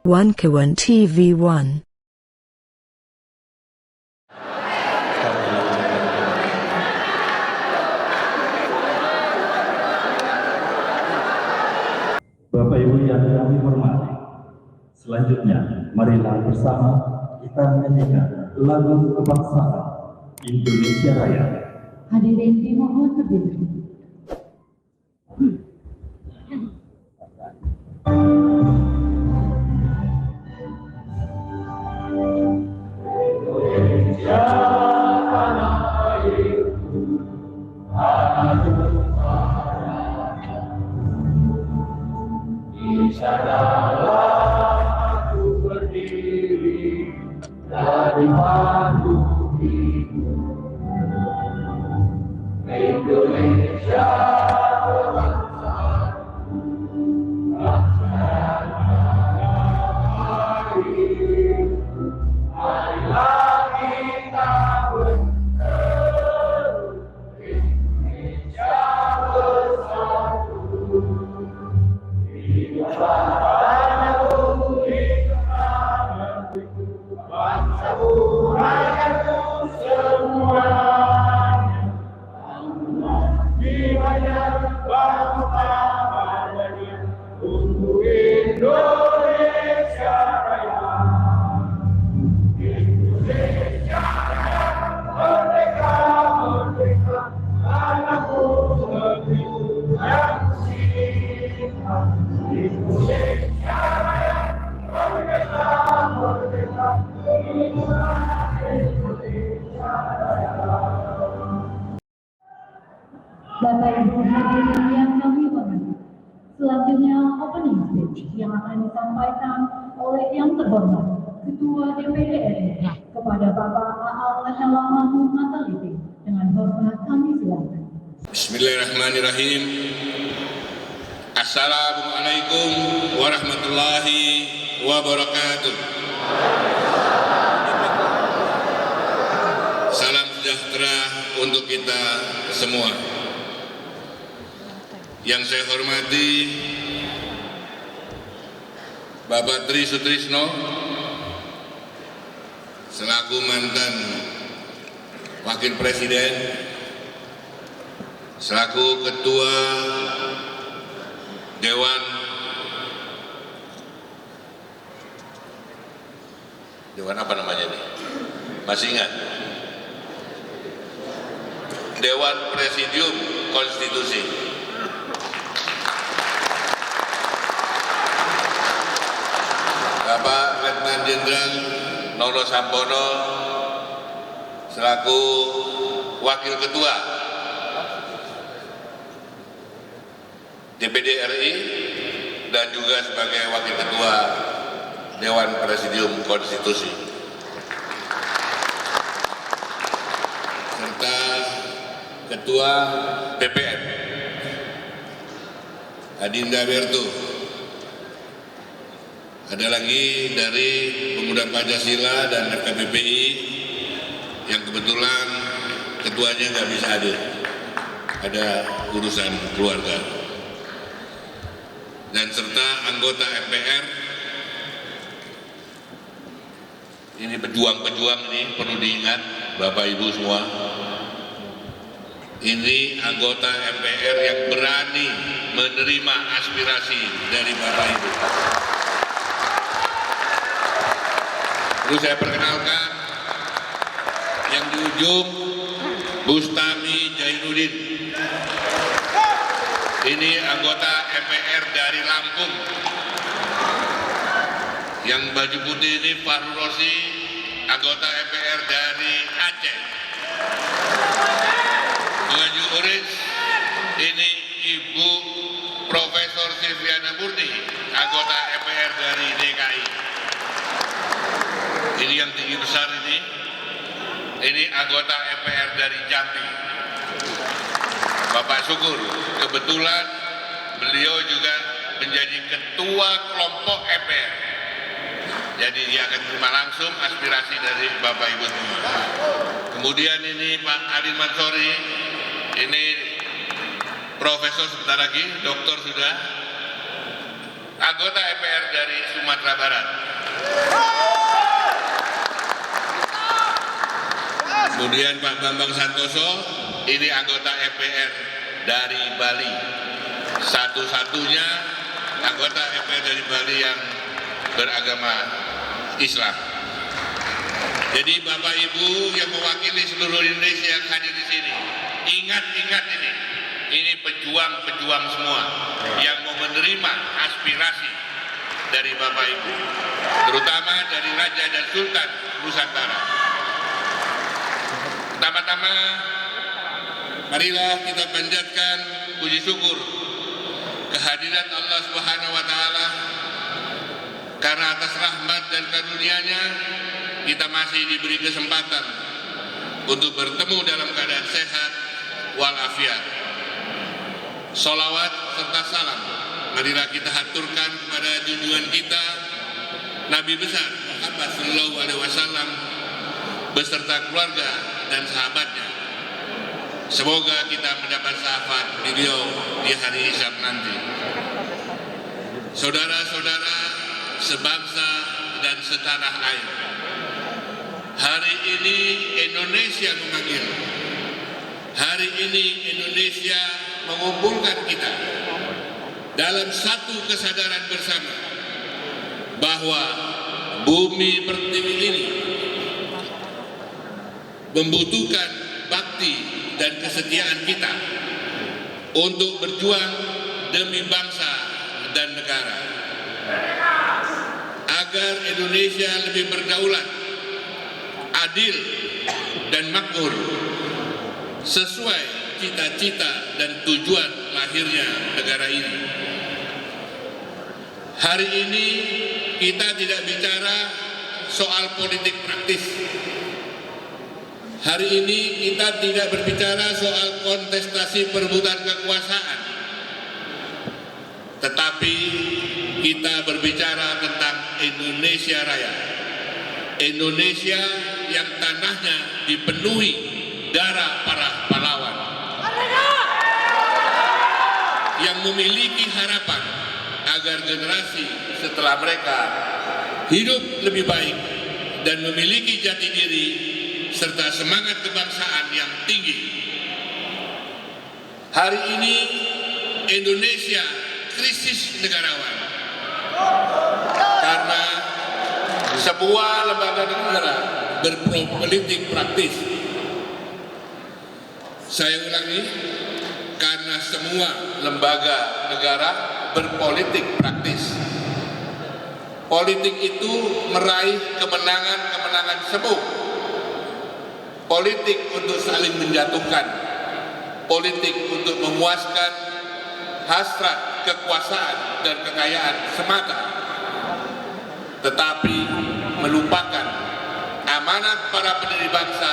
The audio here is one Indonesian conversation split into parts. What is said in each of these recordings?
Wankawan TV1. Bapak Ibu yang kami hormati, selanjutnya marilah bersama kita menyanyikan lagu kebangsaan Indonesia Raya. Hadirin dimohon berdiri. Aku berdiri dari batu hidup Indonesia berbangsa marilah kita berseru Indonesia bersatu hidup bangsaku, rakyatku semuanya. Jiwanya bangsa-bangsa untuk Indonesia Raya. Indonesia Raya, merdeka, merdeka, anakku negeriku yang cinta. Indonesia Raya, merdeka, merdeka. Bapak Ibu hadirin yang kami hormati, selanjutnya opening speech yang akan disampaikan oleh yang terhormat Ketua DPD RI kepada Bapak A.A. Lanyala Mahmud Mataliti. Dengan hormat kami silakan. Bismillahirrahmanirrahim. Assalamualaikum warahmatullahi wabarakatuh. Salam sejahtera untuk kita semua. Yang saya hormati Bapak Tri Sutrisno selaku mantan Wakil Presiden, selaku Ketua Dewan apa namanya ini? Masih ingat? Dewan Presidium Konstitusi. Bapak Letnan Jenderal Nono Sampono selaku Wakil Ketua DPD RI dan juga sebagai Wakil Ketua Dewan Presidium Konstitusi, serta Ketua DPR Adinda Bertu. Ada lagi dari Pemuda Pancasila dan FKPPI yang kebetulan ketuanya nggak bisa hadir, ada urusan keluarga, dan serta anggota MPR. Ini pejuang-pejuang ini perlu diingat Bapak Ibu semua. Ini anggota MPR yang berani menerima aspirasi dari Bapak Ibu. Perlu saya perkenalkan yang di ujung, Bustami Jainuddin. Ini anggota MPR dari Lampung. Yang baju putih ini Fahru Rosi, anggota MPR dari Aceh. Baju orange ini Ibu Profesor Silviana Murni, anggota MPR dari DKI. Ini yang tinggi besar ini anggota MPR dari Jambi, Bapak Syukur. Kebetulan beliau juga menjadi ketua kelompok MPR, jadi dia akan terima langsung aspirasi dari Bapak Ibu. Kemudian ini Pak Alin Mansori, ini profesor sebentar lagi, doktor sudah, anggota MPR dari Sumatera Barat. Kemudian Pak Bambang Santoso, ini anggota MPR dari Bali. Satu-satunya anggota MPR dari Bali yang beragama Islam. Jadi Bapak Ibu yang mewakili seluruh Indonesia yang hadir di sini, ingat ini pejuang-pejuang semua yang mau menerima aspirasi dari Bapak Ibu, terutama dari Raja dan Sultan Nusantara. Pertama-tama, marilah kita panjatkan puji syukur kehadiran Allah Subhanahu wa Ta'ala, karena atas rahmat dan karunia-Nya kita masih diberi kesempatan untuk bertemu dalam keadaan sehat walafiat. Sholawat serta salam marilah kita haturkan kepada junjungan kita Nabi besar Muhammad Sallallahu Alaihi Wasallam beserta keluarga dan sahabatnya. Semoga kita mendapat syafaat beliau di hari hisab nanti. Saudara-saudara sebangsa dan setanah air, hari ini Indonesia memanggil. Hari ini Indonesia mengumpulkan kita dalam satu kesadaran bersama bahwa bumi pertiwi ini membutuhkan bakti dan kesetiaan kita untuk berjuang demi bangsa dan negara, agar Indonesia lebih berdaulat, adil dan makmur sesuai cita-cita dan tujuan lahirnya negara ini. Hari ini kita tidak bicara soal politik praktis. Hari ini kita tidak berbicara soal kontestasi perebutan kekuasaan, tetapi kita berbicara tentang Indonesia Raya. Indonesia yang tanahnya dipenuhi darah para pahlawan, yang memiliki harapan agar generasi setelah mereka hidup lebih baik dan memiliki jati diri serta semangat kebangsaan yang tinggi. Hari ini Indonesia krisis negarawan karena sebuah lembaga negara berpolitik praktis. Saya ulangi, karena semua lembaga negara berpolitik praktis. Politik itu meraih kemenangan-kemenangan semu. Politik untuk saling menjatuhkan. Politik untuk memuaskan hasrat kekuasaan dan kekayaan semata. Tetapi melupakan amanat para pendiri bangsa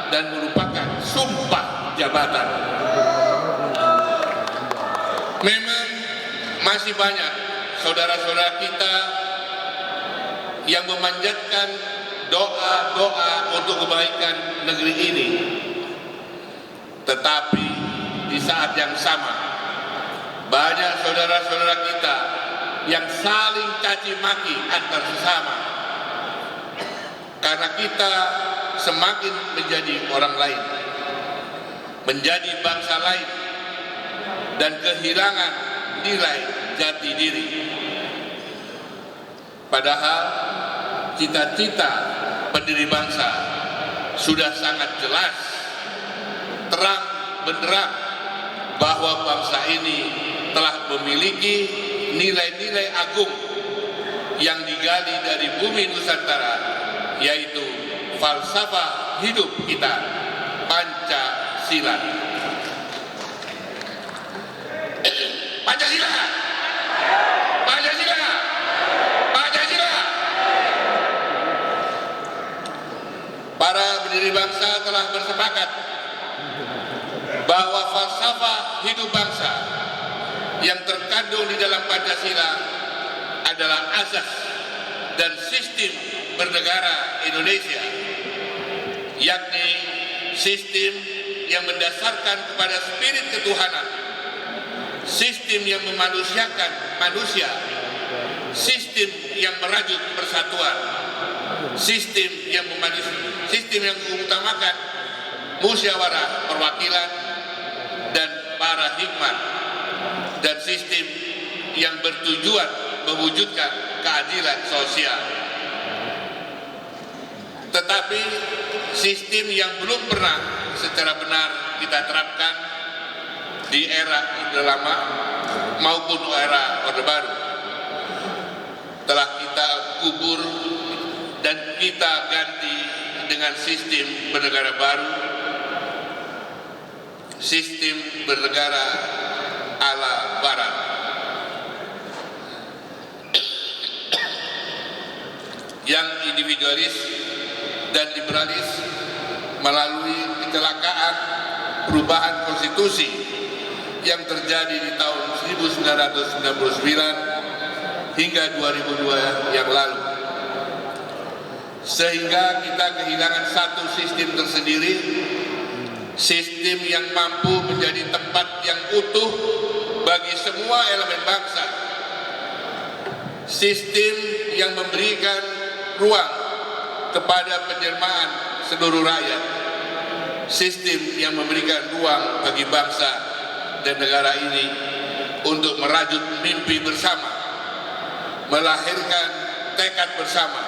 dan melupakan sumpah jabatan. Memang masih banyak saudara-saudara kita yang memanjatkan doa-doa untuk kebaikan negeri ini. Tetapi di saat yang sama, banyak saudara-saudara kita yang saling caci maki antar sesama. Karena kita semakin menjadi orang lain, menjadi bangsa lain, dan kehilangan nilai jati diri. Padahal cita-cita pendiri bangsa sudah sangat jelas, terang benderang bahwa bangsa ini telah memiliki nilai-nilai agung yang digali dari bumi Nusantara, yaitu falsafah hidup kita, Pancasila. Pancasila, Pancasila, Pancasila. Para pendiri bangsa telah bersepakat bahwa falsafah hidup bangsa yang terkandung di dalam Pancasila adalah asas dan sistem bernegara Indonesia, yakni sistem yang mendasarkan kepada spirit ketuhanan, sistem yang memanusiakan manusia sistem yang merajut persatuan, sistem yang mengutamakan musyawarah perwakilan dan paradigma, dan sistem yang bertujuan mewujudkan keadilan sosial. Tetapi sistem yang belum pernah secara benar kita terapkan di era Orde Lama maupun era Orde Baru telah kita kubur dan kita ganti dengan sistem bernegara baru, sistem bernegara ala Barat. Yang individualis dan liberalis melalui kecelakaan perubahan konstitusi yang terjadi di tahun 1999 hingga 2002 yang lalu, sehingga kita kehilangan satu sistem tersendiri, sistem yang mampu menjadi tempat yang utuh bagi semua elemen bangsa, sistem yang memberikan ruang kepada penjelmaan seluruh rakyat, sistem yang memberikan ruang bagi bangsa dan negara ini untuk merajut mimpi bersama, melahirkan tekad bersama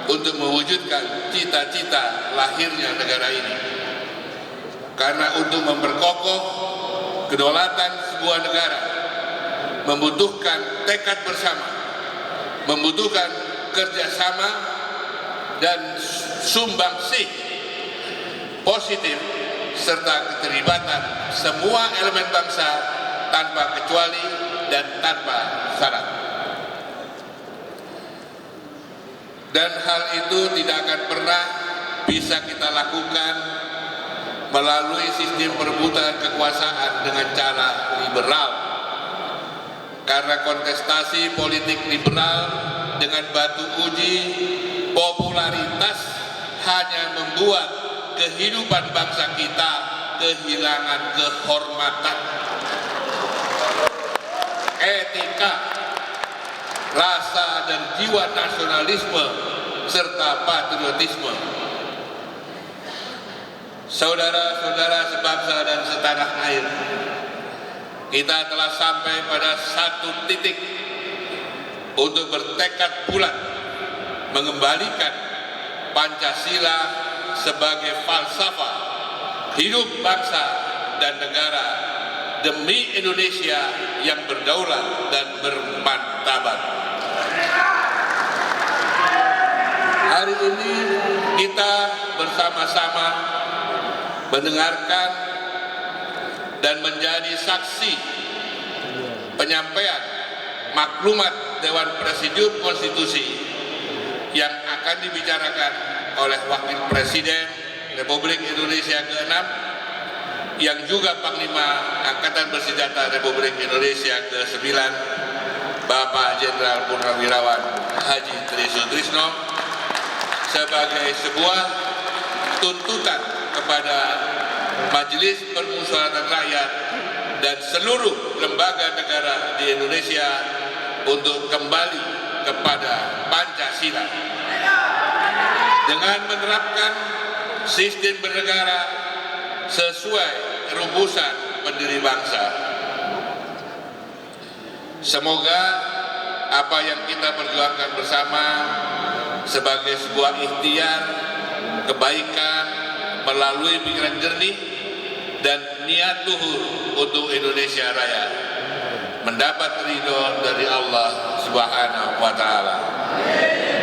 untuk mewujudkan cita-cita lahirnya negara ini. Karena untuk memperkokoh kedaulatan sebuah negara membutuhkan tekad bersama, membutuhkan kerjasama dan sumbangsih positif serta keterlibatan semua elemen bangsa tanpa kecuali dan tanpa syarat. Dan hal itu tidak akan pernah bisa kita lakukan melalui sistem perebutan kekuasaan dengan cara liberal, karena kontestasi politik liberal dengan batu uji popularitas hanya membuat kehidupan bangsa kita kehilangan kehormatan, etika, rasa dan jiwa nasionalisme serta patriotisme. Saudara-saudara sebangsa dan setanah air, kita telah sampai pada satu titik untuk bertekad bulat mengembalikan Pancasila sebagai falsafah hidup bangsa dan negara demi Indonesia yang berdaulat dan bermartabat. Hari ini kita bersama-sama mendengarkan dan menjadi saksi penyampaian maklumat Dewan Presidium Konstitusi yang akan dibicarakan oleh Wakil Presiden Republik Indonesia ke-6 yang juga Panglima Angkatan Bersenjata Republik Indonesia ke-9 Bapak Jenderal Purnawirawan Haji Tri Sutrisno sebagai sebuah tuntutan kepada Majelis Permusyawaratan Rakyat dan seluruh lembaga negara di Indonesia untuk kembali kepada Pancasila dengan menerapkan sistem bernegara sesuai rumusan pendiri bangsa. Semoga apa yang kita perjuangkan bersama sebagai sebuah ikhtiar kebaikan melalui pikiran jernih dan niat luhur untuk Indonesia Raya mendapat ridho dari Allah Subhanahu wa Ta'ala.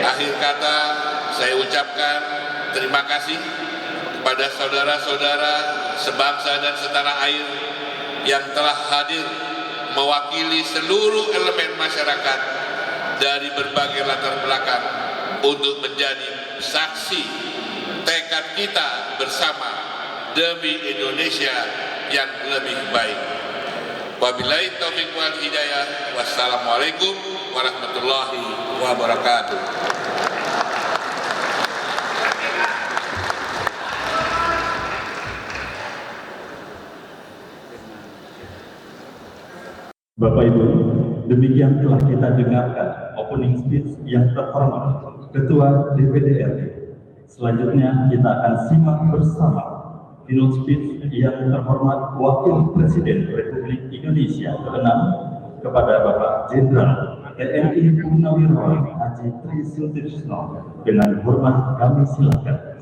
Akhir kata, saya ucapkan terima kasih kepada saudara-saudara sebangsa dan setanah air yang telah hadir mewakili seluruh elemen masyarakat dari berbagai latar belakang untuk menjadi saksi tekad kita bersama demi Indonesia yang lebih baik. Wabillahi taufiq wal hidayah. Wassalamualaikum warahmatullahi wabarakatuh. Bapak Ibu, demikian telah kita dengarkan opening speech yang terhormat Ketua DPD RI. Selanjutnya kita akan simak bersama keynote speech yang terhormat Wakil Presiden Republik Indonesia ke-6 kepada Bapak Jenderal TNI Purnawirawan Haji Tri Sutrisno. Dengan hormat kami silakan.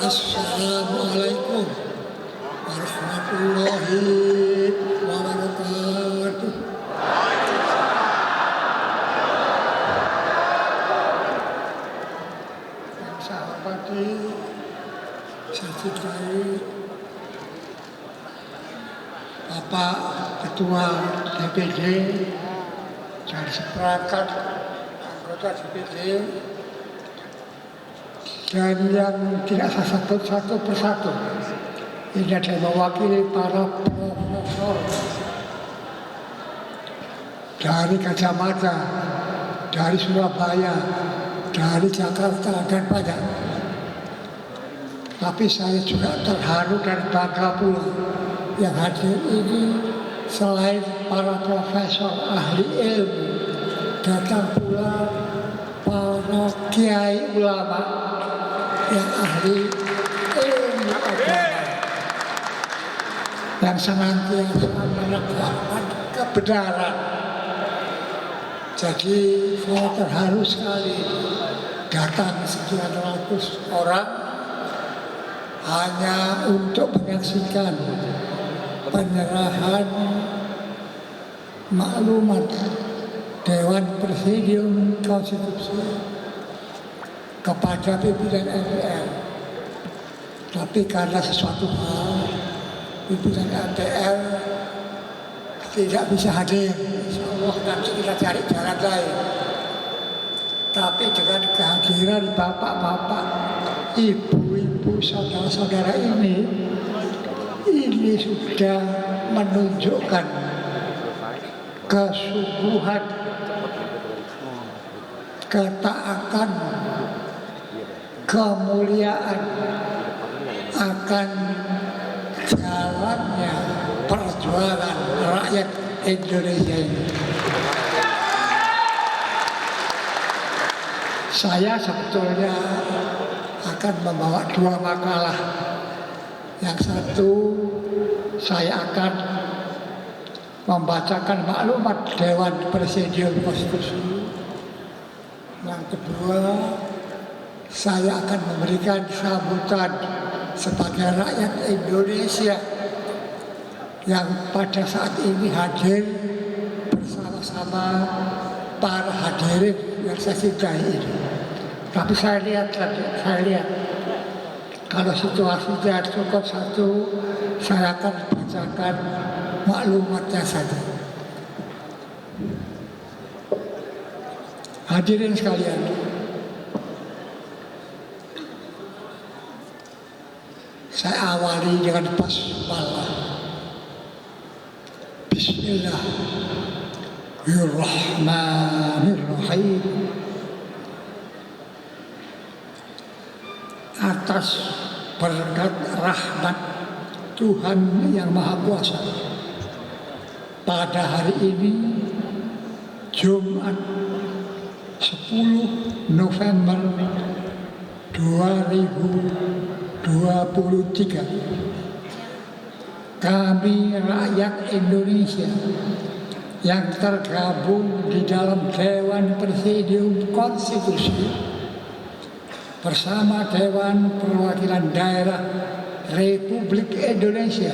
Assalamualaikum warahmatullahi wabarakatuh. Yang saya hormati, saya cintai Bapak Ketua DPD dan seperangkat anggota DPD, dan yang tidak satu persatu. Ini ada mewakili para profesor dari Gajah Mada, dari Surabaya, dari Jakarta, dan banyak. Tapi saya juga terharu dan bangga pula yang hadir ini selain para profesor ahli ilmu, datang pula para kiai ulama yang ahli ilmu agama, yang senantiasa menegakkan kebenaran. Jadi saya terharu sekali datang sekian ratus orang hanya untuk menyaksikan penyerahan maklumat Dewan Presidium Konstitusi kepada pimpinan MPR. Tapi karena sesuatu hal pimpinan MPR tidak bisa hadir, insya Allah nanti kita cari jalan lain. Tapi dengan kehadiran bapak-bapak, ibu-ibu, saudara-saudara ini sudah menunjukkan kesungguhan, ketaatan, kemuliaan akan jalannya perjuangan rakyat Indonesia ini. Saya sebetulnya akan membawa dua makalah. Yang satu, saya akan membacakan maklumat Dewan Presidium Konstitusi. Yang kedua, saya akan memberikan sambutan sebagai rakyat Indonesia yang pada saat ini hadir bersama-sama para hadirin yang saya cintai ini. Tapi saya lihat kalau situasinya cukup satu, saya akan bacakan maklumatnya saja. Hadirin sekalian, saya awali dengan basmalah. Bismillahirrahmanirrahim. Atas berkat rahmat Tuhan yang Maha Kuasa, pada hari ini Jumat 10 November 2023, kami rakyat Indonesia yang tergabung di dalam Dewan Presidium Konstitusi bersama Dewan Perwakilan Daerah Republik Indonesia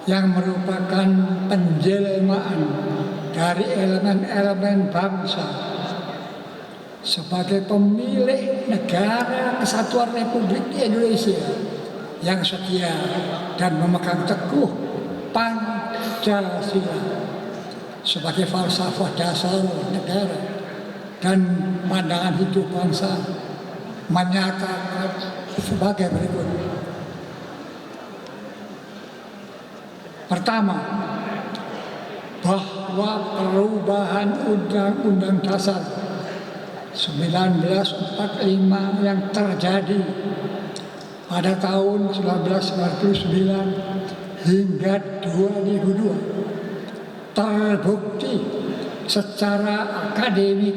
yang merupakan penjelmaan dari elemen-elemen bangsa sebagai pemilik negara kesatuan Republik Indonesia yang setia dan memegang teguh Pancasila sebagai falsafah dasar negara dan pandangan hidup bangsa, menyatakan sebagai berikut. Pertama, bahwa perubahan Undang-Undang Dasar 1945 yang terjadi pada tahun 1999 hingga 2002 terbukti secara akademik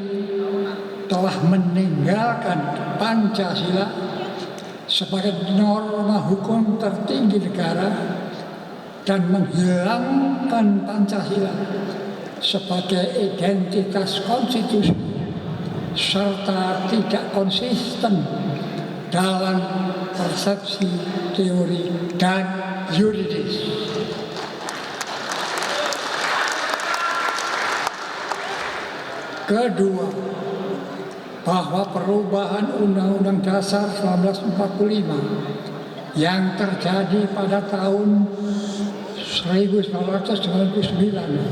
telah meninggalkan Pancasila sebagai norma hukum tertinggi negara dan menghilangkan Pancasila sebagai identitas konstitusi serta tidak konsisten dalam persepsi teori dan yuridis. Kedua, bahwa perubahan Undang-Undang Dasar 1945 yang terjadi pada tahun 1999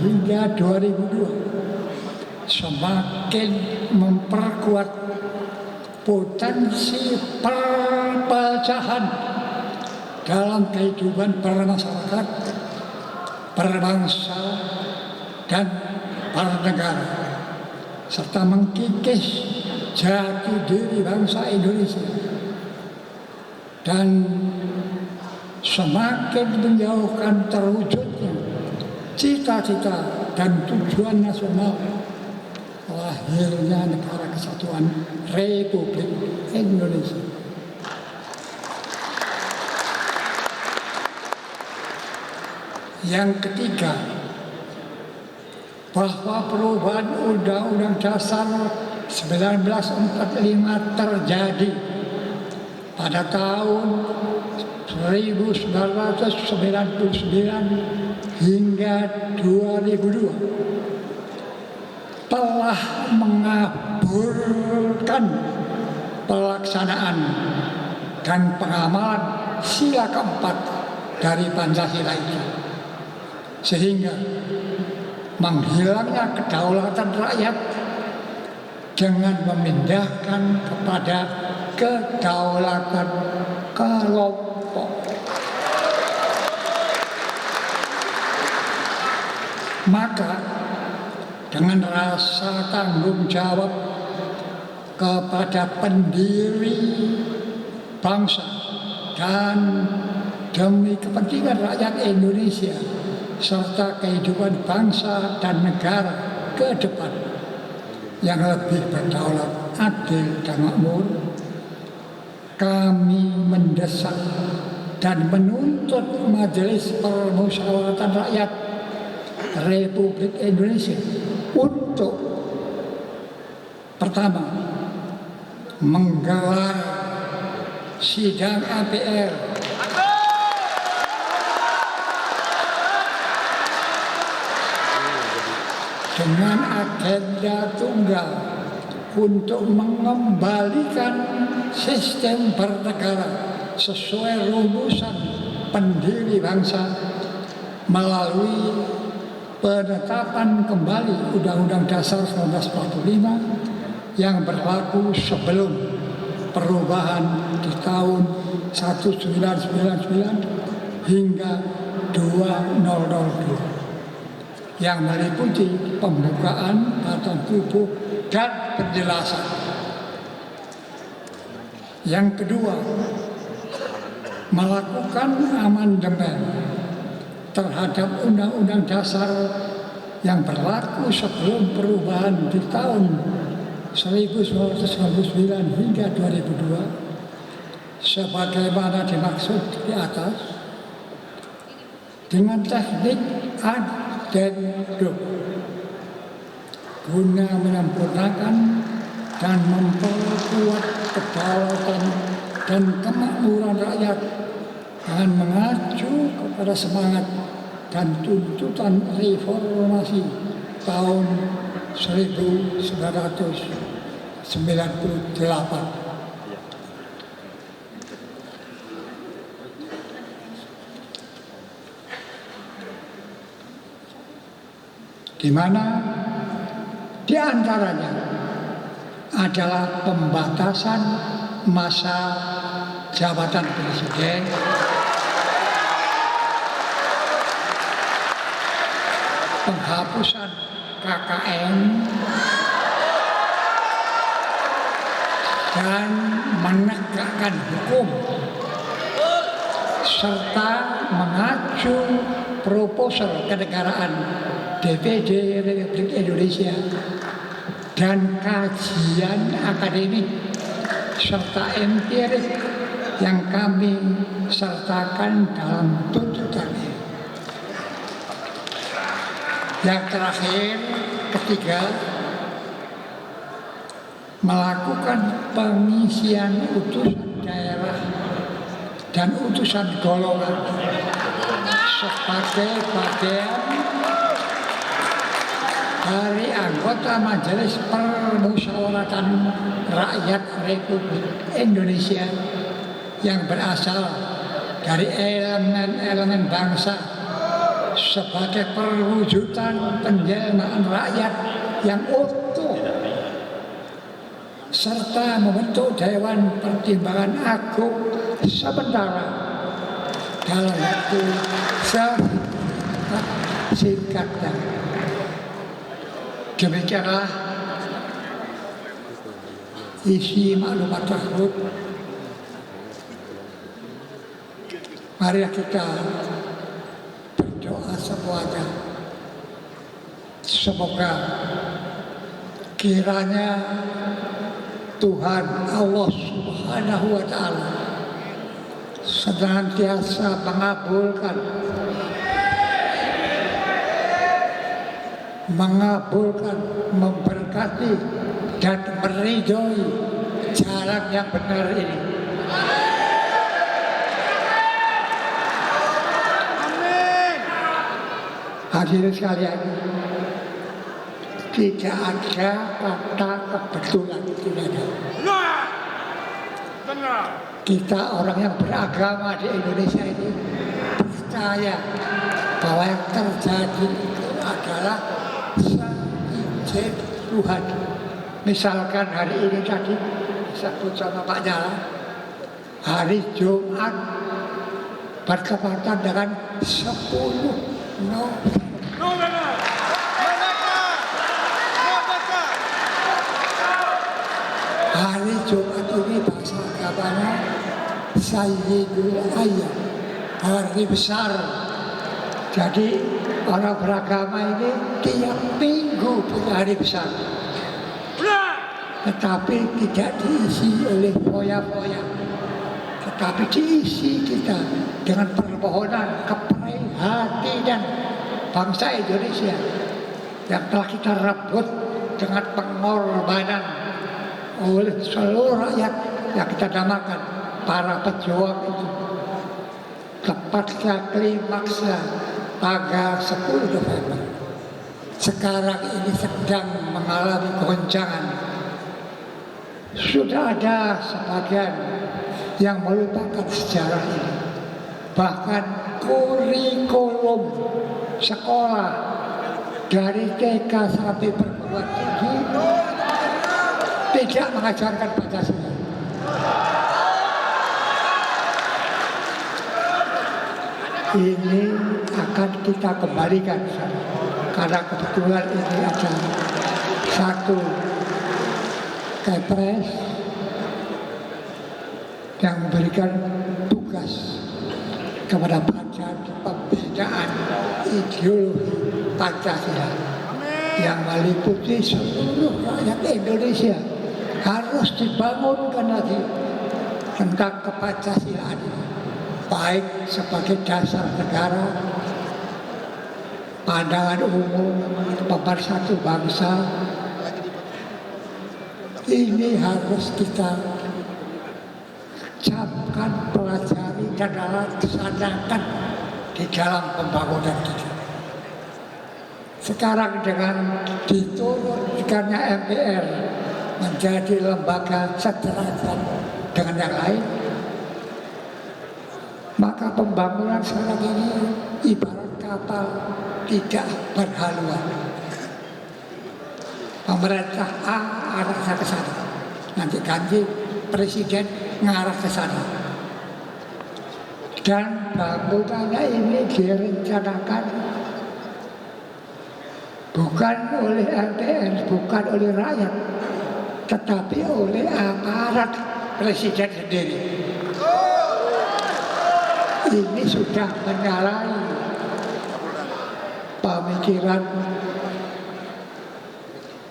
hingga 2002 semakin memperkuat potensi perpecahan dalam kehidupan bermasyarakat, berbangsa, dan bernegara, serta mengkikis jati diri bangsa Indonesia dan semakin menjauhkan terwujudnya cita-cita dan tujuan nasional lahirnya negara kesatuan Republik Indonesia. Yang ketiga, bahwa perubahan Undang-Undang Dasar 1945 terjadi pada tahun 1999 hingga 2002 telah mengaburkan pelaksanaan dan pengamalan sila keempat dari Pancasila itu, sehingga menghilangnya kedaulatan rakyat dengan memindahkan kepada kedaulatan kelompok. Maka dengan rasa tanggung jawab kepada pendiri bangsa dan demi kepentingan rakyat Indonesia serta kehidupan bangsa dan negara ke depan yang lebih berdaulat, adil, dan makmur, kami mendesak dan menuntut Majelis Permusyawaratan Rakyat Republik Indonesia untuk pertama, menggelar sidang APR dengan agenda tunggal untuk mengembalikan sistem bernegara sesuai rumusan pendiri bangsa melalui penetapan kembali Undang-Undang Dasar 1945 yang berlaku sebelum perubahan di tahun 1999 hingga 2002 yang meliputi pembukaan batang tubuh dan penjelasan. Yang kedua, melakukan amandemen terhadap Undang-Undang Dasar yang berlaku sebelum perubahan di tahun 1999 hingga 2002 sebagaimana dimaksud di atas dengan teknik Tendo guna menyempurnakan dan memperkuat kedaulatan dan kemakmuran rakyat dengan mengacu kepada semangat dan tuntutan reformasi tahun 1998. Di mana di antaranya adalah pembatasan masa jabatan presiden, penghapusan KKN, dan menegakkan hukum, serta mengacu proposal kenegaraan DPD Republik Indonesia dan kajian akademik serta empirik yang kami sertakan dalam tuntutannya. Yang terakhir, ketiga, melakukan pengisian utusan daerah dan utusan golongan sebagai bagian dari anggota Majelis Permusyawaratan Rakyat Republik Indonesia yang berasal dari elemen-elemen bangsa sebagai perwujudan penjelmaan rakyat yang utuh, serta membentuk Dewan Pertimbangan Agung sementara dalam waktu singkatnya. Demikianlah isi maklumat tersebut. Mari kita berdoa semuanya. Semoga kiranya Tuhan Allah Subhanahu wa Ta'ala senantiasa mengabulkan, memberkati dan meridhoi jalan yang benar ini. Amin. Hadirin sekalian, tidak ada kata kebetulan, tidak ada. Kita orang yang beragama di Indonesia ini percaya bahwa yang terjadi itu adalah seizin Tuhan. Misalkan hari ini tadi disebut sama Pak Nyala, hari Jumat bertepatan dengan 10 November. Hari Jumat ini bahasa agamanya Sayyidul Ayyam, hari besar. Jadi orang beragama ini tiap minggu punya hari besar, tetapi tidak diisi oleh foya-foya, tetapi diisi kita dengan permohonan keprihatinan bangsa Indonesia yang telah kita rebut dengan pengorbanan oleh seluruh rakyat yang kita namakan para pejuang itu. Tepatnya klimaksnya tanggal 10 November. Sekarang ini sedang mengalami goncangan. Sudah ada sebagian yang melupakan sejarah ini. Bahkan kurikulum sekolah dari TK sampai perguruan tinggi tidak mengajarkan Pancasila. Ini akan kita kembalikan karena kebetulan ini ada satu kepres yang memberikan tugas kepada Panja pembinaan ideologi Pancasila yang meliputi seluruh rakyat Indonesia. Harus dibangunkan lagi tentang kepancasilaan ini, baik sebagai dasar negara, pandangan umum pemersatu bangsa ini harus kita camkan, pelajari dan laksanakan di dalam pembangunan kita. Sekarang dengan diturunkannya MPR menjadi lembaga sederajat dengan yang lain, maka pembangunan sekarang ini ibarat kapal tidak berhaluan. Pemerintah A arahnya ke sana, nanti ganti presiden ngarah ke sana. Dan bangunannya ini direncanakan bukan oleh MPR, bukan oleh rakyat, tetapi oleh aparat presiden sendiri. Ini sudah menyalahi pemikiran,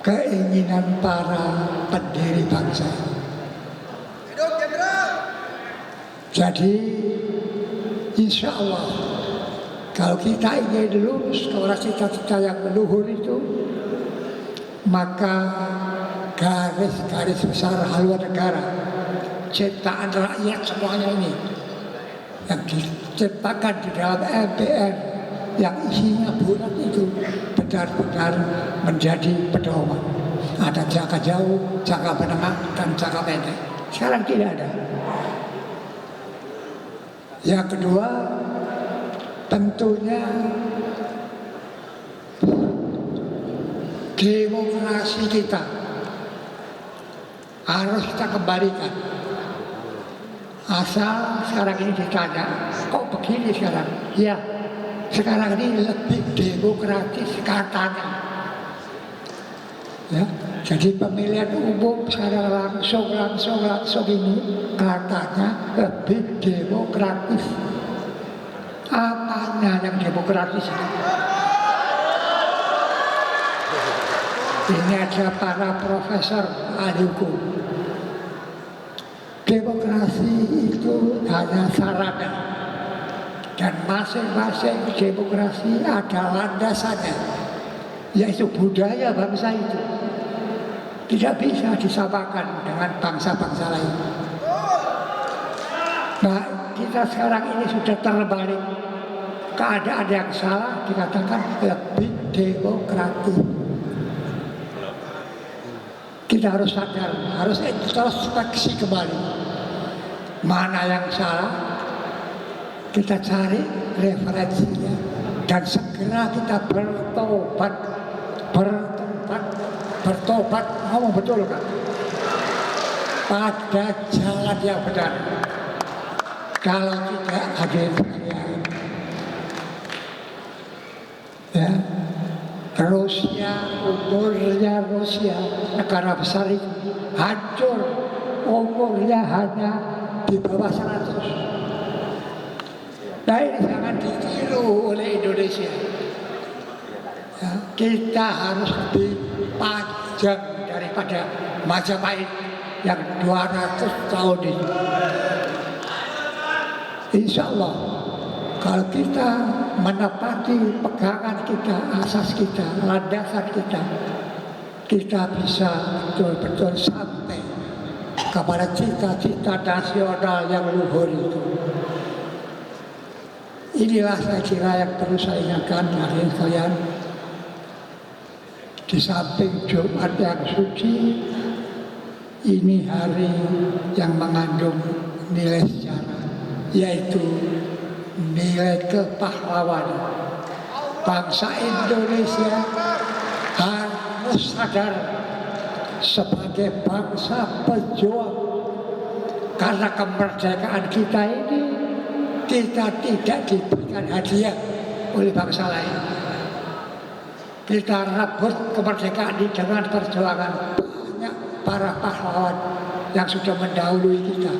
keinginan para pendiri bangsa. Jadi insya Allah kalau kita ingin lurus ke arah cita-cita yang leluhur itu, maka garis-garis besar haluan negara, ciptaan rakyat semuanya ini yang diciptakan di dalam MPR yang isinya bulat itu benar-benar menjadi pedoman. Ada jangka jauh, jangka menengah, dan jangka pendek. Sekarang tidak ada. Yang kedua, tentunya demokrasi kita harus kita kembalikan. Asal sekarang ini ditanya, kok begini sekarang? Ya, sekarang ini lebih demokratis katanya. Ya, jadi pemilihan umum secara langsung ini katanya lebih demokratis. Apanya yang demokratis itu? Ini ada para profesor ahli hukum. Demokrasi itu hanya sarana, dan masing-masing demokrasi ada landasannya, yaitu budaya bangsa itu. Tidak bisa disamakan dengan bangsa-bangsa lain. Nah, kita sekarang ini sudah terbalik. Keadaan yang salah dikatakan lebih demokratis. Kita harus sadar, harus introspeksi kembali. Mana yang salah, kita cari referensinya dan segera kita bertobat, ngomong betul kan? Pada jalan yang benar. Kalau tidak hadir ya, Rusia, umurnya Rusia, negara besar itu hancur, umurnya hanya di bawah 100. Nah, ini jangan ditiru oleh Indonesia. Ya, kita harus lebih panjang daripada Majapahit yang 200 tahun ini. Insya Allah kalau kita menepati pegangan kita, asas kita, landasan kita, kita bisa betul-betul sampai kepada cita-cita nasional yang luhur itu. Inilah saya kira yang perlu saya ingatkan hadirin sekalian. Di samping Jumat yang suci, ini hari yang mengandung nilai sejarah, yaitu nilai kepahlawanan. Bangsa Indonesia harus sadar sebagai bangsa pejuang, karena kemerdekaan kita ini kita tidak diberikan hadiah oleh bangsa lain. Kita rebut kemerdekaan ini dengan perjuangan banyak para pahlawan yang sudah mendahului kita.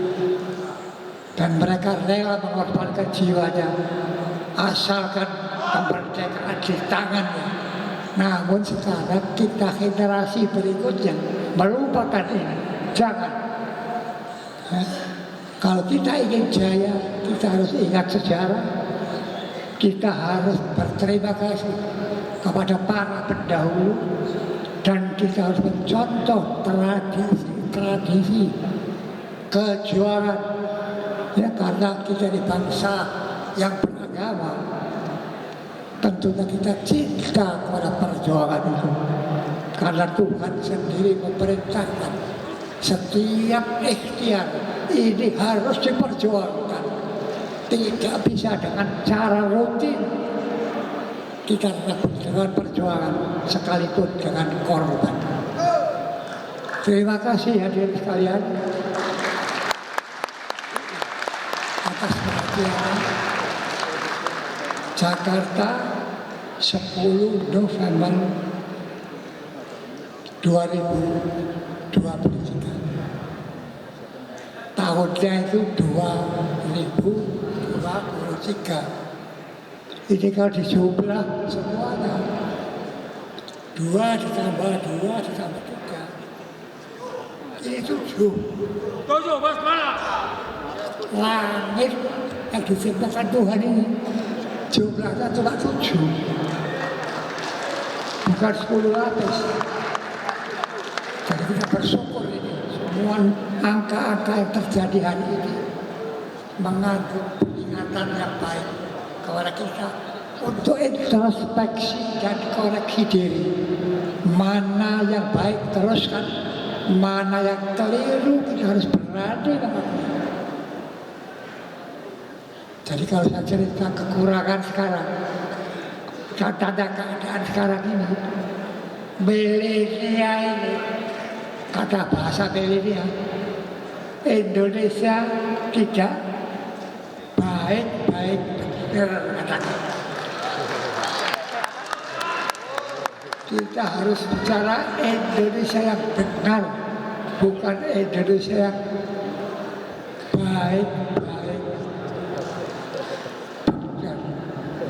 Dan mereka rela mengorbankan jiwanya asalkan kemerdekaan di tangannya. Namun sekarang kita generasi berikutnya melupakan ini. Jangan. Kalau kita ingin jaya, kita harus ingat sejarah. Kita harus berterima kasih kepada para pendahulu, dan kita harus mencontoh tradisi kejuangan, ya, karena kita di bangsa yang beragama, tentunya kita cinta kepada perjuangan itu, karena Tuhan sendiri memerintahkan setiap ikhtiar ini harus diperjuangkan, tidak bisa dengan cara rutin. Kita rebut dengan perjuangan sekalipun dengan korban. Terima kasih hadirin sekalian atas perhatian. Jakarta 10 November 2023. Tahunnya itu 2023. Ini kalau dijumlah semuanya 2 ditambah 3 ini 7. Langit yang diciptakan Tuhan ini jumlahnya cuma 7, bukan 10 lapis. Jadi kita bersyukur ini semua angka-angka yang terjadi hari ini mengandung peringatan yang baik kepada kita untuk introspeksi dan koreksi diri. Mana yang baik teruskan, mana yang keliru kita harus berani mengakui. Jadi kalau saya cerita kekurangan sekarang, tanda keadaan sekarang ini, milenial ini, kata bahasa milenial, Indonesia tidak baik-baik. Kita harus bicara Indonesia yang benar, bukan Indonesia yang baik-baik.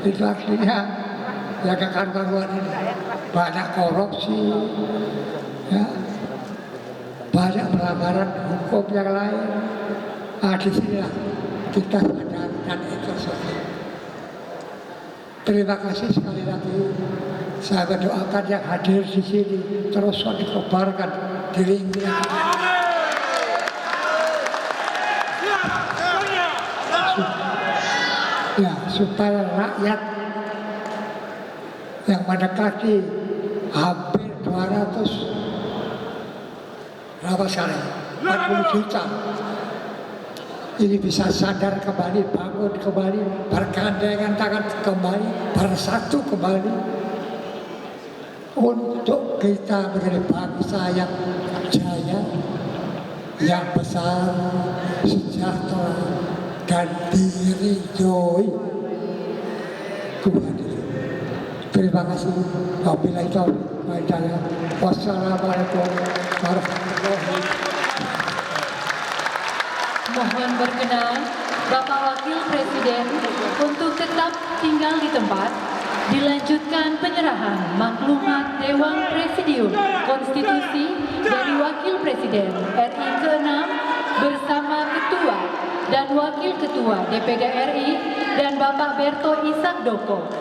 Itu artinya ya kawan-kawan ini banyak korupsi, ya, banyak pelanggaran hukum yang lain. Di sinilah kita sadarkan itu saja. Terima kasih sekali lagi. Saya berdoakan yang hadir di sini terus dikobarkan di lingkungan. Ya, supaya rakyat yang mendekati hampir 200 berapa sekarang? 40 juta ini bisa sadar kembali, bangun kembali, bergandengan tangan kembali, bersatu kembali untuk kita menjadi bangsa yang jaya, yang besar, sejahtera, dan diridhoi Tuhan. Terima kasih. Wabillahi taufiq wal hidayah. Wassalamualaikum warahmatullahi wabarakatuh. Mohon berkenan Bapak Wakil Presiden untuk tetap tinggal di tempat. Dilanjutkan penyerahan maklumat Dewan Presidium Konstitusi dari Wakil Presiden RI ke-6 bersama Ketua dan Wakil Ketua DPD RI dan Bapak Berto Isakdoko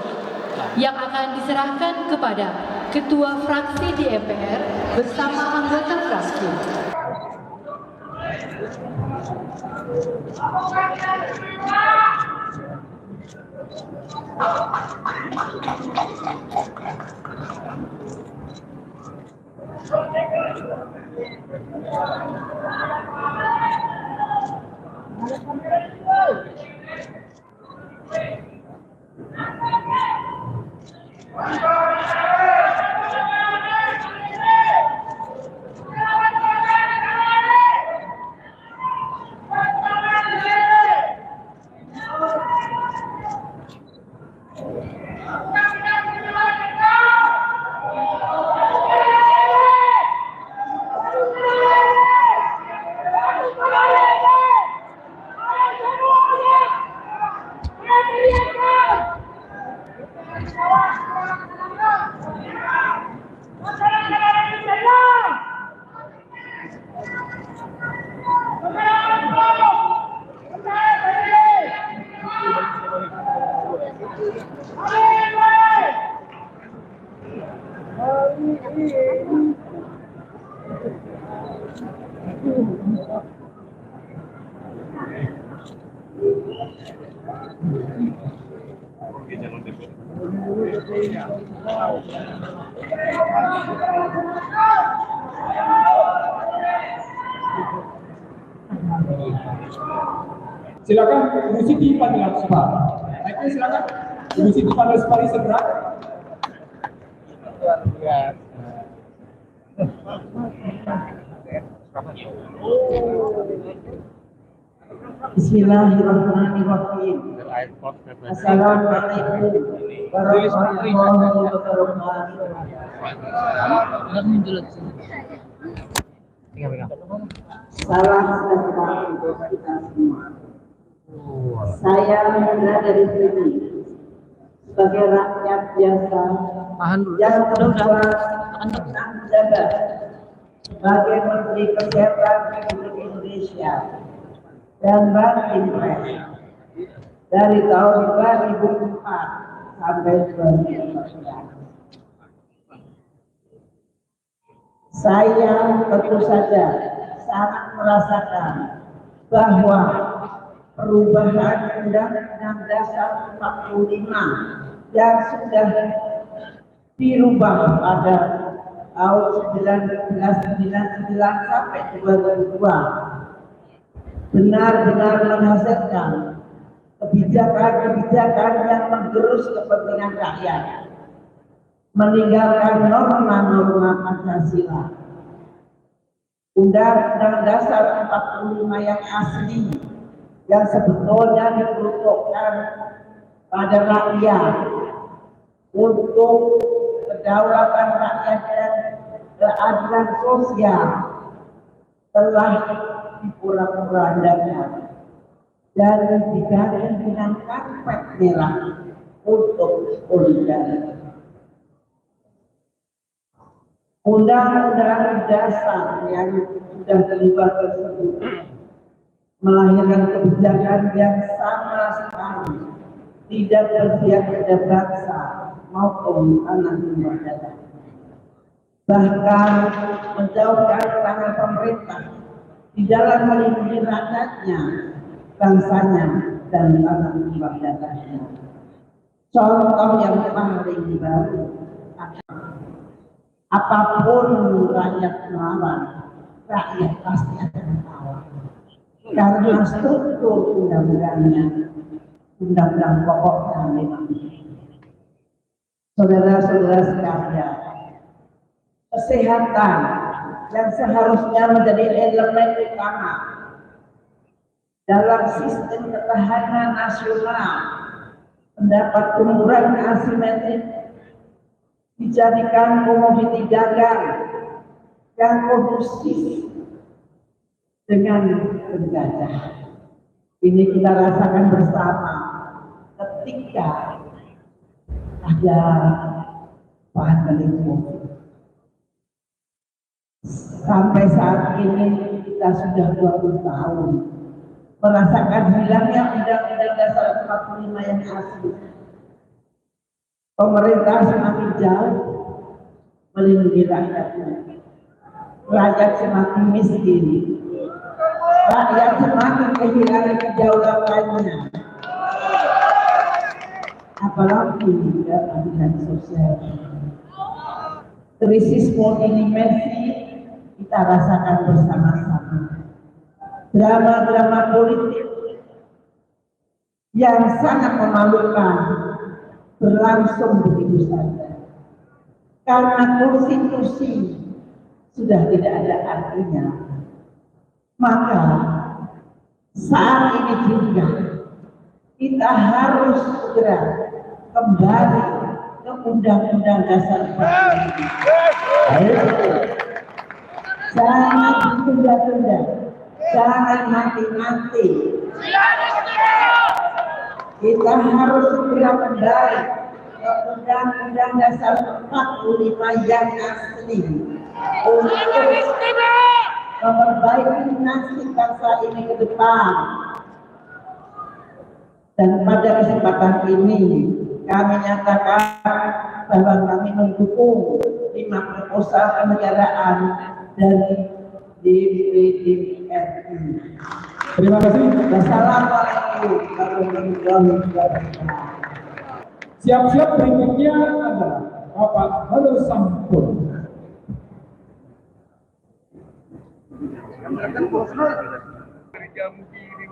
yang akan diserahkan kepada Ketua Fraksi di MPR bersama anggota fraksi. Silakan Ibu Siti Fadila Subah. Oke, silakan Ibu Siti Fadila Subah segera. Bismillahirrahmanirrahim. Assalamualaikum warahmatullahi wabarakatuh. Salam sejahtera untuk kita semua. Saya Muna dari sini sebagai rakyat biasa yang berbuat tentang menjaga sebagai Menteri Kesehatan Republik Indonesia dan Bank Impres dari tahun 2004 sampai 2014. Saya tentu saja sangat merasakan bahwa perubahan Undang-Undang Dasar 45 yang sudah dirubah pada tahun 1999 sampai 2002 benar-benar menghasilkan kebijakan-kebijakan yang menggerus kepentingan rakyat, meninggalkan norma-norma Pancasila. Undang-Undang Dasar 45 yang asli, yang sebetulnya diperuntukkan pada rakyat untuk kedaulatan rakyat dan keadilan sosial, telah dipura-purandakan dan diganti dengan karpet merah untuk solidaritas. Undang-undang dasar yang sudah terlibat tersebut melahirkan kebijakan yang sama sekali tidak berpihak pada bangsa maupun anak bangsa. Bahkan menjauhkan tangan pemerintah di dalam melindungi rakyatnya, bangsanya, dan anak bangsanya. Contoh yang paling baru, apapun rakyat melawan, rakyat pasti akan kalah. Karena struktur undang-undangnya, undang-undang pokoknya memang. Saudara-saudara sekalian, kesehatan yang seharusnya menjadi elemen utama dalam sistem ketahanan nasional mendapat umuran asimetrik, dijadikan komoditi dagang yang kondusif dengan penjajah. Ini kita rasakan bersama ketika ada pandemi COVID. Sampai saat ini kita sudah 20 tahun merasakan hilangnya Undang-Undang Dasar 45 yang asli. Pemerintah semakin jauh melindungi rakyatnya. Rakyat semakin miskin. Rakyat semakin kehilangan kedaulatannya. Apalagi keadilan sosial. Krisis multidimensi kita rasakan bersama-sama. Drama-drama politik yang sangat memalukan berlangsung begitu saja. Karena kursi-kursi sudah tidak ada artinya. Maka saat ini juga kita harus segera kembali ke Undang-Undang Dasar 45. Jangan ditunda-tunda, jangan mati-mati. Kita harus segera kembali ke Undang-Undang Dasar 45 yang asli untuk memperbaiki nasib bangsa ini ke depan. Dan pada kesempatan ini kami nyatakan bahwa kami mendukung 5 proposal kenegaraan dari DPD RI. Terima kasih. Wassalamualaikum warahmatullahi wabarakatuh. Siap-siap berikutnya adalah Bapak Halo Sampur.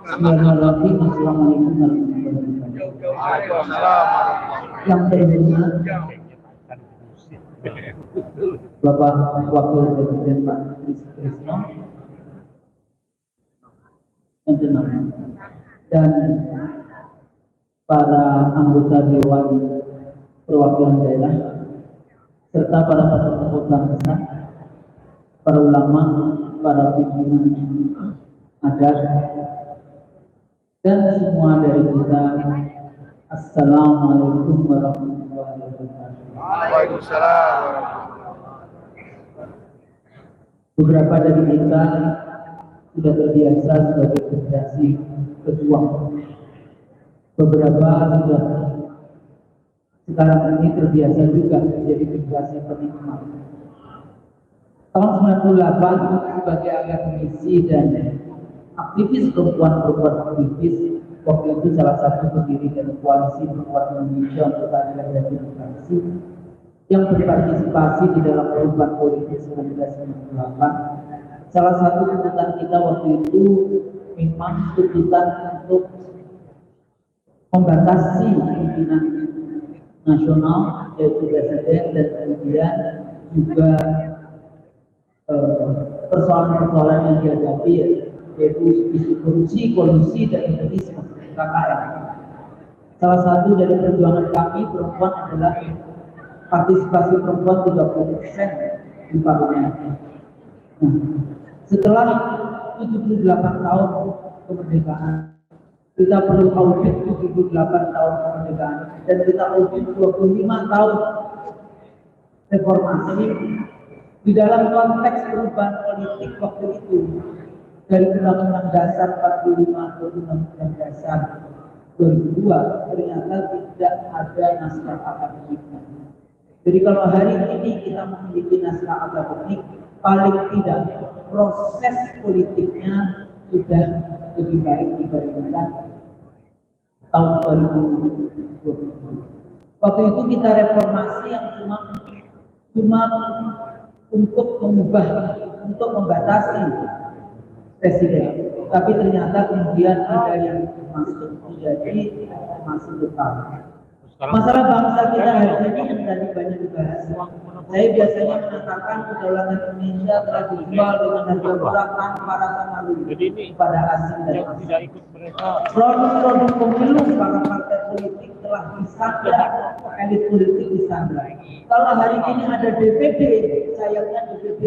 Bismillahirrahmanirrahim. Assalamualaikum warahmatullahi wabarakatuh. Yang terhormat Bapak Wakil Presiden Pak Trisno dan para anggota Dewan Perwakilan Daerah serta para tokoh bangsa, para ulama, para pimpinan adat, dan semua dari kita. Assalamualaikum warahmatullahi wabarakatuh. Waalaikumsalam. Beberapa dari kita sudah terbiasa sebagai generasi pejuang. Beberapa sudah sekarang ini terbiasa juga menjadi generasi penikmat. Tahun 98 sebagai akademisi dan aktivis perempuan aktivis, waktu itu salah satu pendiri dari Koalisi Perempuan Indonesia untuk Keadilan dan Demokrasi yang berpartisipasi di dalam perubahan politik 1998. Salah satu tuntutan kita waktu itu memang tuntutan untuk membatasi pimpinan nasional yaitu presiden, dan kemudian juga persoalan-persoalan yang dihadapi yaitu isu korupsi, kolusi, dan nepotisme KKN. Salah satu dari perjuangan kami perempuan adalah partisipasi perempuan 30% di parlemen. Setelah 78 tahun kemerdekaan, kita perlu audit 78 tahun kemerdekaan, dan kita audit 25 tahun reformasi di dalam konteks perubahan politik waktu itu, dari Undang-Undang Dasar 45 ke Undang-Undang Dasar 2002 ternyata tidak ada naskah akademiknya. Jadi kalau hari ini kita memiliki naskah akademik, paling tidak proses politiknya sudah lebih baik dibandingkan tahun 2020. Waktu itu kita reformasi yang cuma untuk mengubah, untuk membatasi presiden, tapi ternyata kemudian ada yang masuk menjadi masih tetap. Masalah bangsa kita hari ini menjadi banyak dibahas. Saya biasanya mengatakan kedaulatan Indonesia telah dijual dengan harga murah tanpa rasa malu kepada asing dan asing. Produk-produk pemilu para partai politik telah disandra, elit politik disandra. Kalau hari ini ada DPD, sayangnya DPD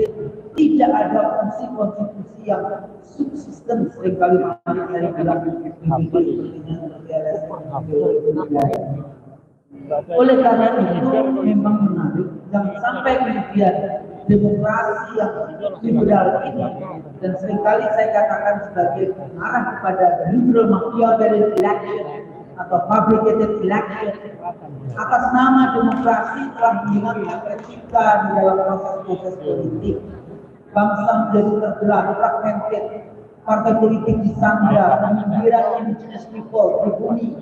tidak ada fungsi konstitusi yang subsisten. Seringkali saya bilang DPD sepertinya seperti LSM. Oleh karena itu memang menarik, jangan sampai kemudian demokrasi yang liberal ini, dan seringkali saya katakan sebagai pengarah kepada liberal Machiavellian election atau fabricated election, atas nama demokrasi telah menghilangkan etika di dalam proses-proses politik. Bangsa menjadi terbelah, fragmented, partai politik disandra, pemikiran indigenous people dibuni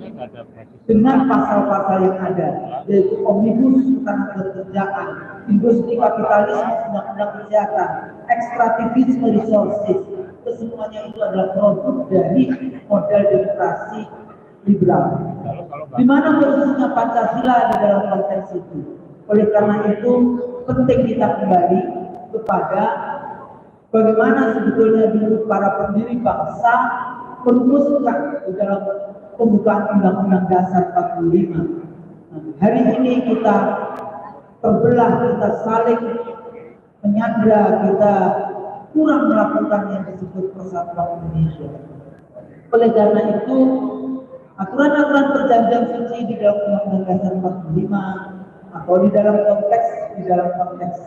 dengan pasal-pasal yang ada, yaitu omnibus ketenagakerjaan, industri kapitalisme, undang-undang kesehatan, ekstraktivisme resources. Kesemuanya itu adalah produk dari model demokrasi liberal. Di mana posisinya Pancasila di dalam konteks itu. Oleh karena itu penting kita kembali kepada bagaimana sebetulnya dulu para pendiri bangsa merumuskan di dalam pembukaan Undang-Undang Dasar 45. Hari ini kita terbelah, kita saling menyandra, kita kurang melakukan yang disebut persatuan Indonesia. Oleh karena itu, aturan-aturan perjanjian suci di dalam Undang-Undang Dasar 45 atau di dalam konteks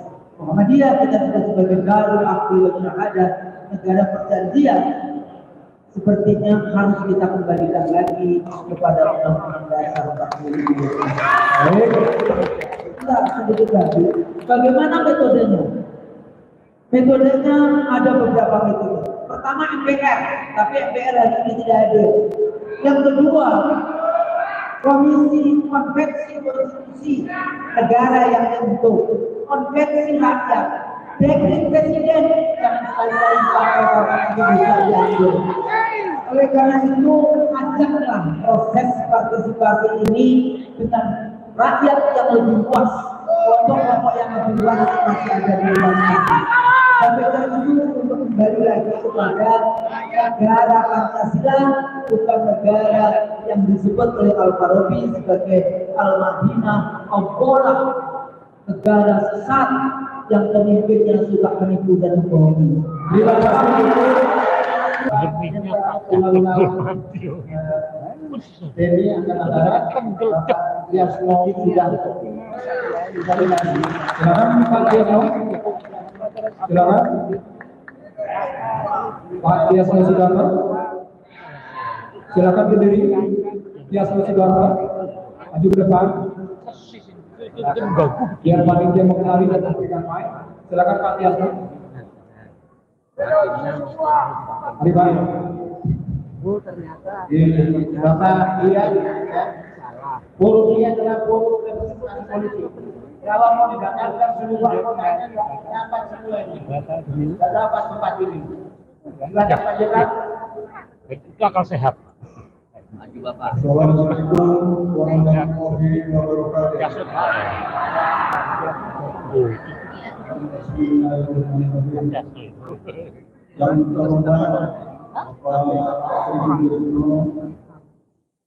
Muhammadiyah, kita sudah sebagai Darul Akhi wa Syahadah, negara perjanjian, sepertinya harus kita kembalikan lagi kepada Undang-Undang Dasar 45. Baik, kita sedikit lagi. Bagaimana metodenya? Metodenya ada beberapa metode. Pertama MPR, tapi MPR hari ini tidak ada. Yang kedua, Komisi Konvensi Konstitusi Negara yang dibentuk, Konvensi Rakyat, Dekret Presiden, jangan sekali-kali pakai orang yang bisa diambil. Oleh karena itu, ajaklah proses partisipasi ini dengan rakyat yang lebih luas, kelompok-kelompok yang lebih luas masih ada di luar sana. Sampai itu untuk kembali lagi kepada negara Pancasila, bukan negara yang disebut oleh Al-Farabi sebagai Al-Madinah Al-Bola, negara sesat yang pemimpinnya suka menipu dan membohongi. Terima kasih. Ini adalah Yasno Sudanto. Silakan Pak Yasno. Silakan Pak Yasno Sudarto. Silakan berdiri. Yasno Sudarto maju ke depan. Biar panitia mengenali dan memberikan mic. Silakan Pak Yasno. Mari Pak. Bapak dia forum ini adalah forum representasi politik. Kalau mau didatangkan semua anggotanya dapat semua ini. Tidak dapat tempat ini. Silakan Pak Jenderal. Itu akal sehat. Maju Bapak. Assalamualaikum warahmatullahi wabarakatuh. Yang terhormat Bapak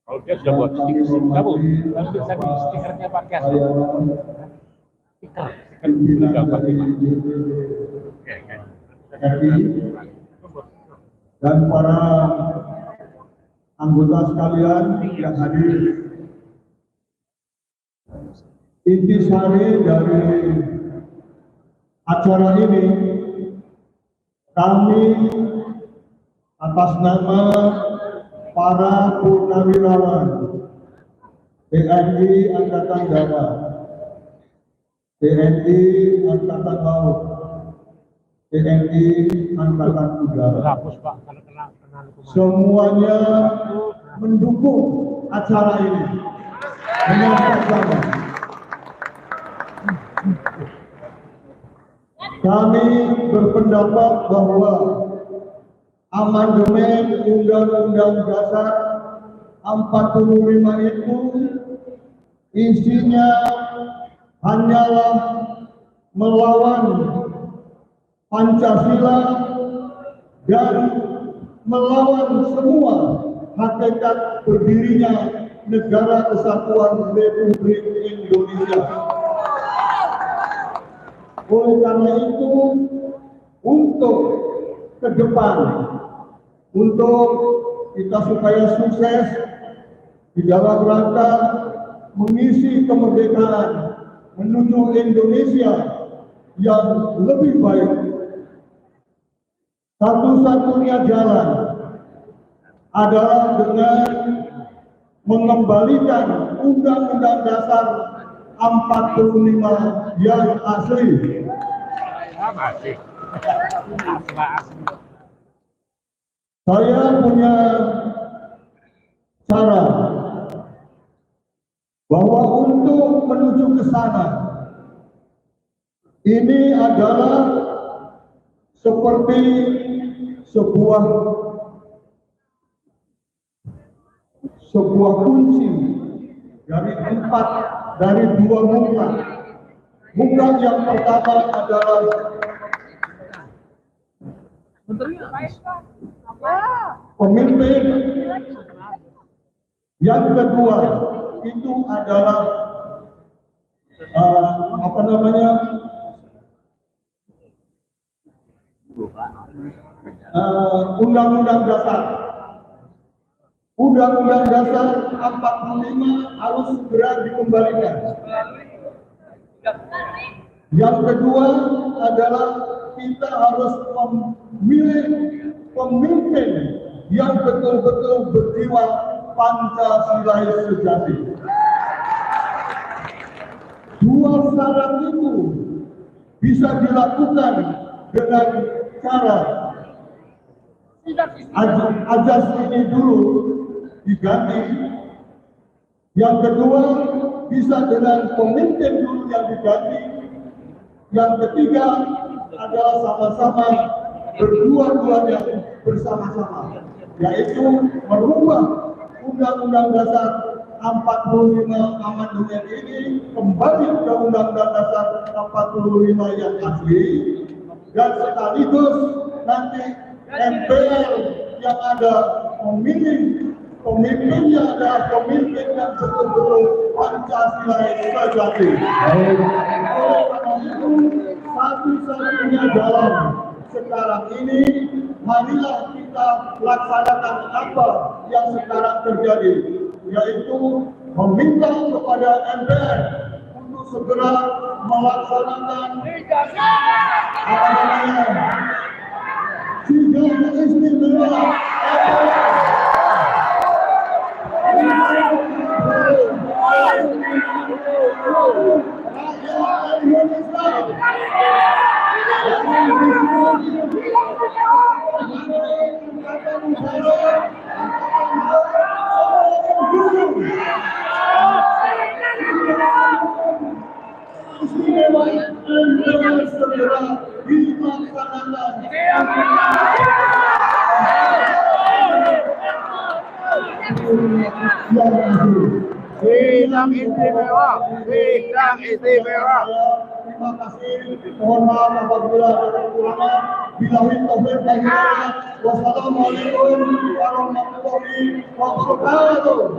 Kalau dia sudah buat stiker, kamu bisa di stikernya pakai stiker itu dapat dan para anggota sekalian yang hadir. Intisari dari acara ini, kami atas nama para purnawirawan TNI Angkatan Darat, TNI Angkatan Laut, TNI Angkatan Udara, semuanya mendukung acara ini dengan bersama. Kami berpendapat bahwa amandemen Undang-Undang Dasar 45 itu isinya hanyalah melawan Pancasila dan melawan semua hakikat berdirinya Negara Kesatuan Republik Indonesia. Oleh karena itu, untuk ke depan, untuk kita supaya sukses di dalam rangka mengisi kemerdekaan menuju Indonesia yang lebih baik, satu-satunya jalan adalah dengan mengembalikan Undang-Undang Dasar 45 yang asli. Saya punya cara bahwa untuk menuju ke sana ini adalah seperti sebuah kunci dari dua muka. Muka yang pertama adalah pemimpin, yang kedua itu adalah Undang-Undang Dasar. Undang-Undang Dasar 45 harus segera dikembalikan. Yang kedua adalah kita harus memilih pemimpin yang betul-betul berjiwa Pancasilais sejati. Dua syarat itu bisa dilakukan dengan cara ajas ini dulu diganti. Yang kedua bisa dengan pemimpin dulu yang diganti. Yang ketiga adalah sama-sama berdua-duanya bersama-sama, yaitu merubah Undang-Undang Dasar 45 amandemen ini kembali ke Undang-Undang Dasar 45 yang asli, dan sekaligus nanti MPR yang ada memilih pemimpinnya adalah pemimpin yang betul-betul Pancasila sejati. Oleh karena itu, satu-satunya jalan sekarang ini, marilah kita laksanakan apa yang sekarang terjadi, yaitu meminta kepada MPR untuk segera melaksanakan apa namanya sidang istimewa Sidang istimewa, sidang istimewa. Terima kasih. Mohon maaf apabila ada kekurangan. Billahi taufiq wal hidayah. Wassalamualaikum warahmatullahi wabarakatuh.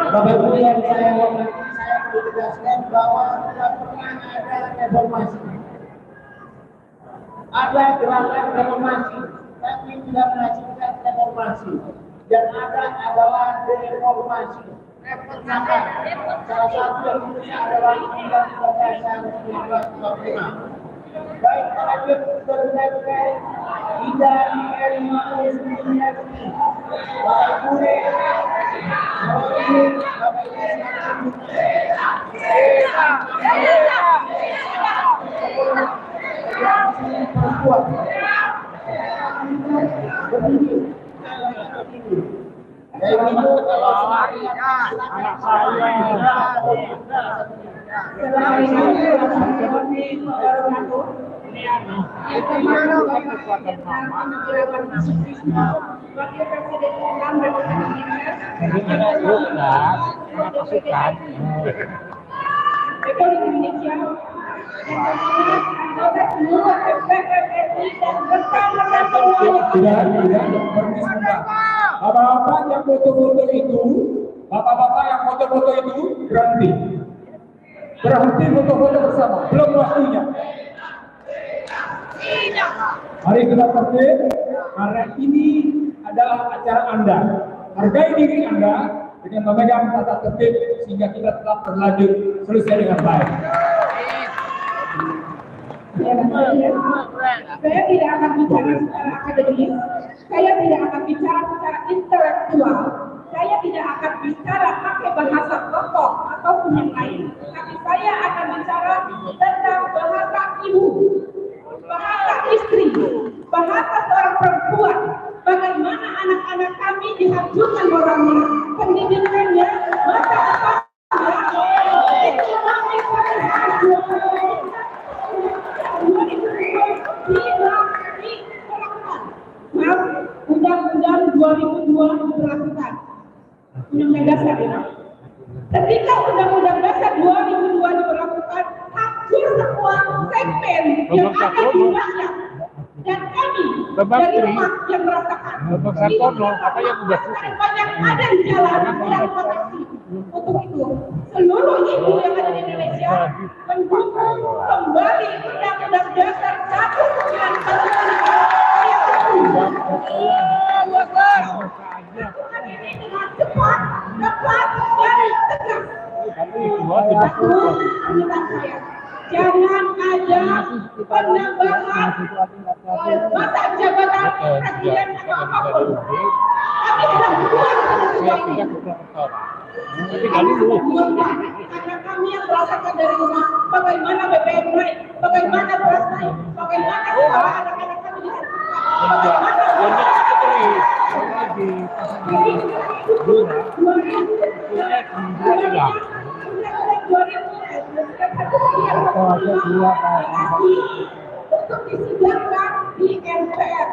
Bapak Ibu yang saya hormati, saya perlu tegaskan bahwa tidak pernah ada reformasi. Ada gerakan reformasi, tapi tidak menghasilkan reformasi. Yang ada adalah deformasi. Salah satu yang merusak adalah Undang-Undang Dasar 1945. Baik lanjut terkait tidak menerima resminya ini. Bapak Ibu, Bapak-bapak yang foto-foto itu, berhenti foto-foto bersama, belum waktunya. Mari kita tertib, karena ini adalah acara Anda. Hargai diri Anda dengan memegang tata tertib sehingga kita tetap berlanjut selesai dengan baik. Saya tidak akan bicara secara akademis, saya tidak akan bicara secara intelektual, saya tidak akan bicara pakai bahasa tokoh ataupun yang lain, tapi saya akan bicara tentang bahasa ibu, bahasa istri, bahasa seorang perempuan, bagaimana anak-anak kami dihancurkan moralnya, pendidikannya, masa depannya, ekonomi Undang-Undang 2002 diberlakukan, Undang-Undang Dasar ya. Ketika Undang-Undang Dasar 2002 diberlakukan, hancur semua segmen yang ada di rakyat. Dan kami dari rumah yang merasakan apa yang udah susah? banyak ada di jalan dan proteksi. Untuk itu, seluruh ibu yang ada di Indonesia mendukung kembali Undang-Undang Dasar 1945. Ini dengan cepat, dan tegas. Satu permintaan saya, jangan ada penambahan masa jabatan presiden atau apapun. Kami tidak buat semua ini. Karena kami yang merasakan dari rumah bagaimana BBM naik, bagaimana beras naik, bagaimana sekolah anak-anak kami dihentikan, untuk disidangkan di MPR.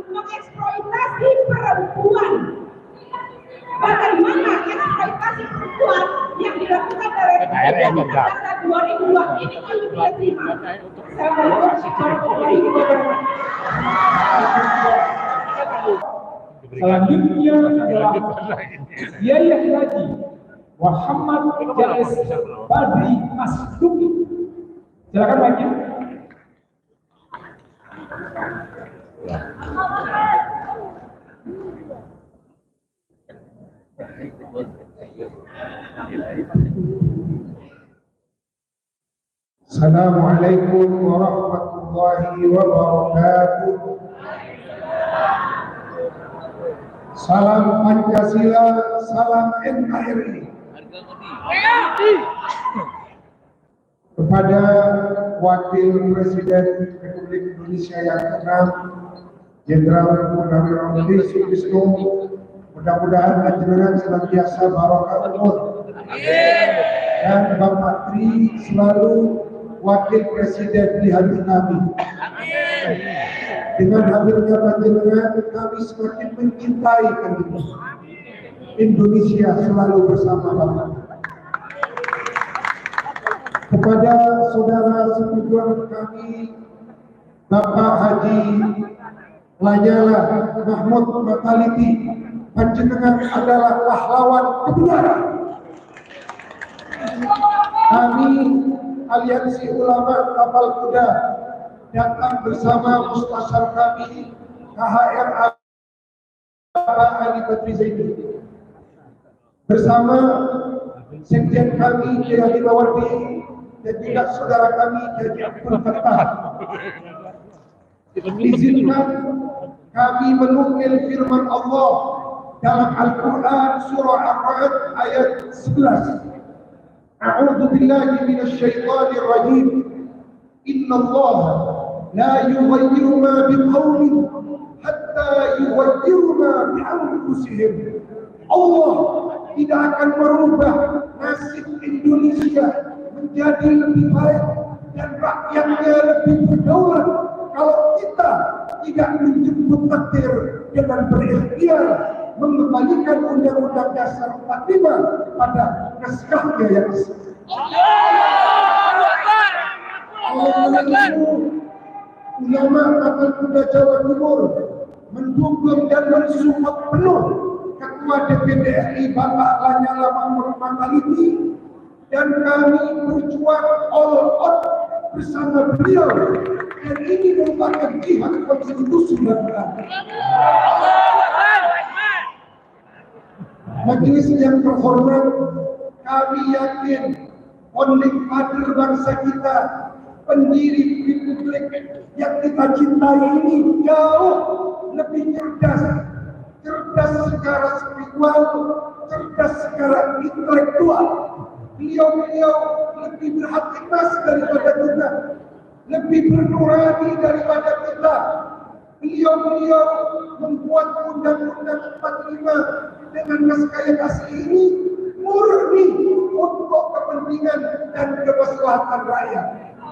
Mengeksploitasi perempuan. Bagaimana eksploitasi perempuan yang dilakukan oleh pasal 2002 ini kami tidak terima. Selanjutnya adalah biaya haji Muhammad Jais Badri Masduki. Silakan Pak. Assalamualaikum warahmatullahi wabarakatuh. Salam Pancasila, salam NKRI. Kepada Wakil Presiden Republik Indonesia yang ke-6, Jenderal Purnawirawan Sutisno, mudah-mudahan panjenengan senantiasa barokah umur. Dan Bapak Tri selalu Wakil Presiden di hati kami. Dengan hadirnya panjenengan, kami semakin mencintai Indonesia selalu bersama Bapak. Kepada saudara sepujuan kami, Bapak Haji Lanyala Mahmud Mataliti, panjenengan adalah pahlawan kebenaran. Kami Aliansi Ulama Kapal Kuda datang bersama Mustasyar kami KHR Bapak Ali Badri Zaini, bersama Sekjen kami Kiai Haji Mawardi dan juga saudara kami Kiai Abdul Fattah. Izinkan kami menukil firman Allah dalam Al-Quran surah Ar-Ra'd ayat 11. A'udzu billahi minasyaitonir rajim. Innallaha la yughayyiru ma biqaumin hatta yughayyiru ma bi anfusihim. Allah tidak akan merubah nasib Indonesia menjadi lebih baik dan rakyatnya lebih berdaulat kalau kita tidak menjemput takdir dengan berikhtiar mengembalikan Undang-Undang Dasar 45 pada naskahnya yang asli. Oleh itu, ulama Kapal Kuda Jawa Timur mendukung dan mensupport penuh Ketua DPD RI Bapak Lanyala Mahmud Mataliti, dan kami berjuang all out bersama beliau, dan ini merupakan jihad konstitusi negara. Majelis yang terhormat, kami yakin founding father bangsa kita, pendiri republik yang kita cintai ini jauh lebih cerdas secara spiritual, cerdas secara intelektual. Beliau lebih berhati emas daripada kita, lebih bernurani daripada kita. Beliau membuat Undang-Undang 45 dengan naskah yang asli ini murni untuk kepentingan dan kemaslahatan rakyat,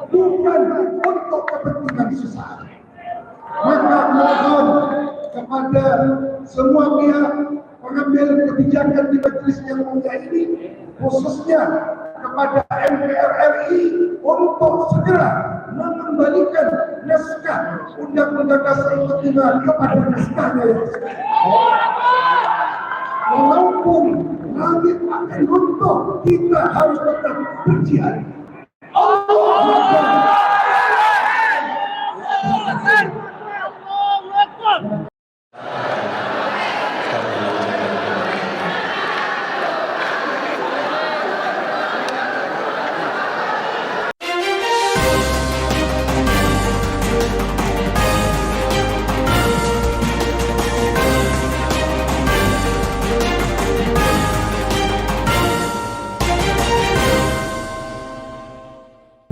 bukan untuk kepentingan sesaat. Maka mohon kepada semua pihak pengambil kebijakan di majelis yang mulia ini, khususnya kepada MPR RI, untuk segera mengembalikan naskah Undang-Undang Dasar 45 kepada naskahnya yang asli. Walaupun langit akan runtuh, kita harus tetap berjihad. Allah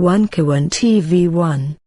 1K1 TV1